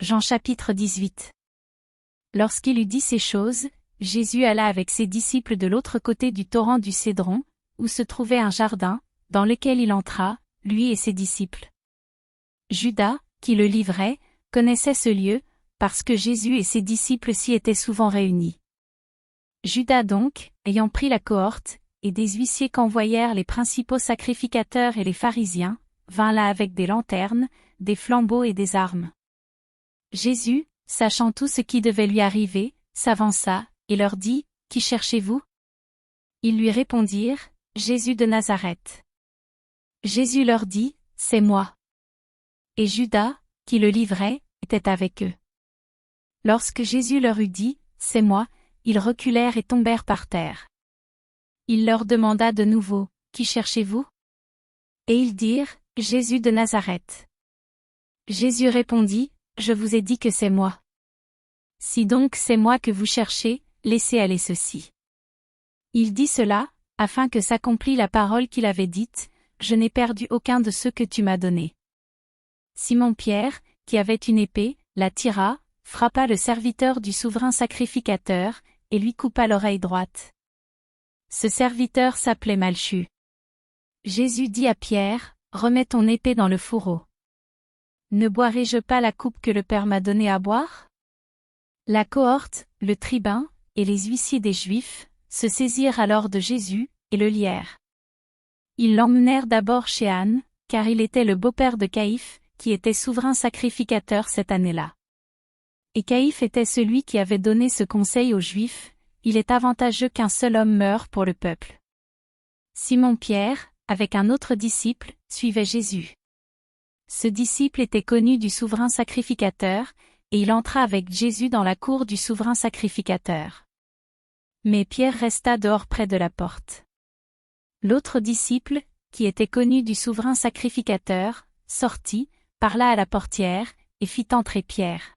Jean chapitre 18. Lorsqu'il eut dit ces choses, Jésus alla avec ses disciples de l'autre côté du torrent du Cédron, où se trouvait un jardin, dans lequel il entra, lui et ses disciples. Judas, qui le livrait, connaissait ce lieu, parce que Jésus et ses disciples s'y étaient souvent réunis. Judas donc, ayant pris la cohorte, et des huissiers qu'envoyèrent les principaux sacrificateurs et les pharisiens, vint là avec des lanternes, des flambeaux et des armes. Jésus, sachant tout ce qui devait lui arriver, s'avança, et leur dit, « Qui cherchez-vous » Ils lui répondirent, « Jésus de Nazareth. » Jésus leur dit, « C'est moi. » Et Judas, qui le livrait, était avec eux. Lorsque Jésus leur eut dit, « C'est moi », ils reculèrent et tombèrent par terre. Il leur demanda de nouveau, « Qui cherchez-vous » Et ils dirent, « Jésus de Nazareth. » Jésus répondit, « Je vous ai dit que c'est moi. Si donc c'est moi que vous cherchez, laissez aller ceci. » Il dit cela, afin que s'accomplît la parole qu'il avait dite, « Je n'ai perdu aucun de ceux que tu m'as donnés. » Simon-Pierre, qui avait une épée, la tira, frappa le serviteur du souverain sacrificateur, et lui coupa l'oreille droite. Ce serviteur s'appelait Malchu. Jésus dit à Pierre, « Remets ton épée dans le fourreau. Ne boirai-je pas la coupe que le Père m'a donnée à boire ?» La cohorte, le tribun, et les huissiers des Juifs, se saisirent alors de Jésus, et le lièrent. Ils l'emmenèrent d'abord chez Anne, car il était le beau-père de Caïphe, qui était souverain sacrificateur cette année-là. Et Caïphe était celui qui avait donné ce conseil aux Juifs, « Il est avantageux qu'un seul homme meure pour le peuple. » Simon-Pierre, avec un autre disciple, suivait Jésus. Ce disciple était connu du souverain sacrificateur, et il entra avec Jésus dans la cour du souverain sacrificateur. Mais Pierre resta dehors près de la porte. L'autre disciple, qui était connu du souverain sacrificateur, sortit, parla à la portière, et fit entrer Pierre.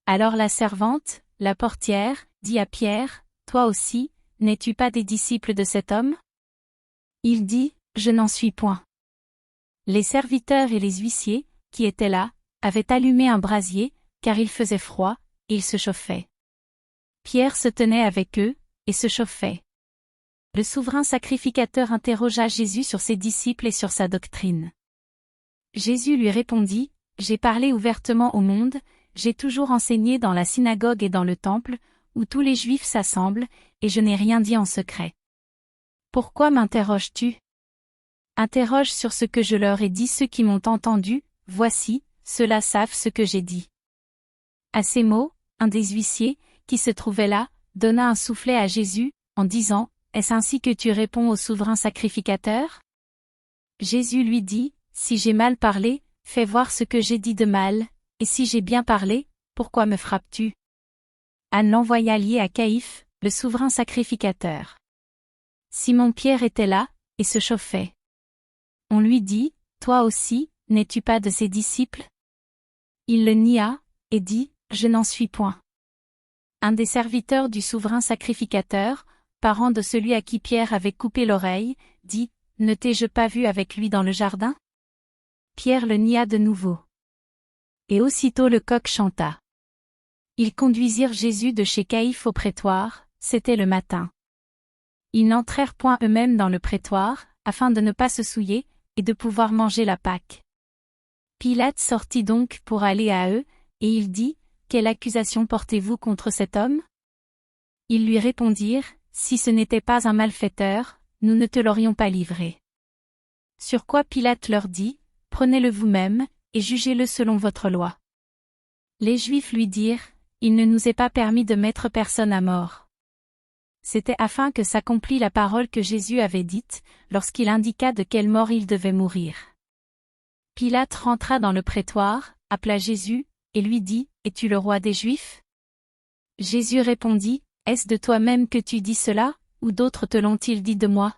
Alors la servante, la portière, dit à Pierre, « Toi aussi, n'es-tu pas des disciples de cet homme » Il dit, « Je n'en suis point. » Les serviteurs et les huissiers, qui étaient là, avaient allumé un brasier, car il faisait froid, et ils se chauffaient. Pierre se tenait avec eux, et se chauffait. Le souverain sacrificateur interrogea Jésus sur ses disciples et sur sa doctrine. Jésus lui répondit, « J'ai parlé ouvertement au monde, j'ai toujours enseigné dans la synagogue et dans le temple, où tous les Juifs s'assemblent, et je n'ai rien dit en secret. Pourquoi m'interroges-tu ? Interroge sur ce que je leur ai dit ceux qui m'ont entendu, voici, ceux-là savent ce que j'ai dit. » À ces mots, un des huissiers, qui se trouvait là, donna un soufflet à Jésus, en disant, « Est-ce ainsi que tu réponds au souverain sacrificateur » Jésus lui dit, « Si j'ai mal parlé, fais voir ce que j'ai dit de mal, et si j'ai bien parlé, pourquoi me frappes-tu » Anne l'envoya lié à Caïphe, le souverain sacrificateur. Simon-Pierre était là, et se chauffait. On lui dit, « Toi aussi, n'es-tu pas de ses disciples » Il le nia, et dit, « Je n'en suis point. » Un des serviteurs du souverain sacrificateur, parent de celui à qui Pierre avait coupé l'oreille, dit, « Ne t'ai-je pas vu avec lui dans le jardin » Pierre le nia de nouveau. Et aussitôt le coq chanta. Ils conduisirent Jésus de chez Caïphe au prétoire, c'était le matin. Ils n'entrèrent point eux-mêmes dans le prétoire, afin de ne pas se souiller, et de pouvoir manger la Pâque. Pilate sortit donc pour aller à eux, et il dit, « Quelle accusation portez-vous contre cet homme » Ils lui répondirent, « Si ce n'était pas un malfaiteur, nous ne te l'aurions pas livré. » Sur quoi Pilate leur dit, « Prenez-le vous-même, et jugez-le selon votre loi. » Les Juifs lui dirent, « Il ne nous est pas permis de mettre personne à mort. » C'était afin que s'accomplît la parole que Jésus avait dite, lorsqu'il indiqua de quelle mort il devait mourir. Pilate rentra dans le prétoire, appela Jésus, et lui dit, « Es-tu le roi des Juifs » Jésus répondit, « Est-ce de toi-même que tu dis cela, ou d'autres te l'ont-ils dit de moi »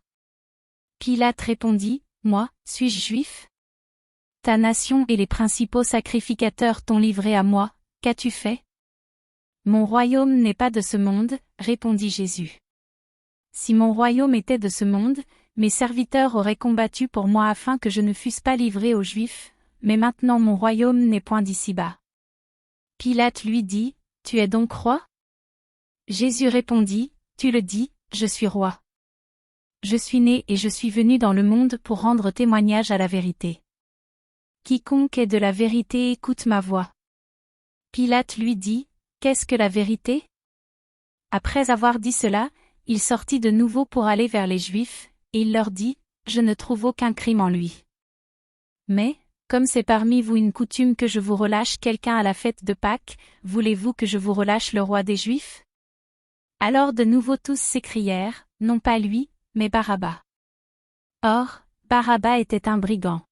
Pilate répondit, « Moi, suis-je juif ? Ta nation et les principaux sacrificateurs t'ont livré à moi, qu'as-tu fait ? » Mon royaume n'est pas de ce monde, répondit Jésus. Si mon royaume était de ce monde, mes serviteurs auraient combattu pour moi afin que je ne fusse pas livré aux Juifs, mais maintenant mon royaume n'est point d'ici-bas. Pilate lui dit, Tu es donc roi? Jésus répondit, Tu le dis, je suis roi. Je suis né et je suis venu dans le monde pour rendre témoignage à la vérité. Quiconque est de la vérité écoute ma voix. Pilate lui dit, Qu'est-ce que la vérité? Après avoir dit cela, il sortit de nouveau pour aller vers les Juifs, et il leur dit, Je ne trouve aucun crime en lui. Mais, comme c'est parmi vous une coutume que je vous relâche quelqu'un à la fête de Pâques, voulez-vous que je vous relâche le roi des Juifs? Alors de nouveau tous s'écrièrent, non pas lui, mais Barabbas. Or, Barabbas était un brigand.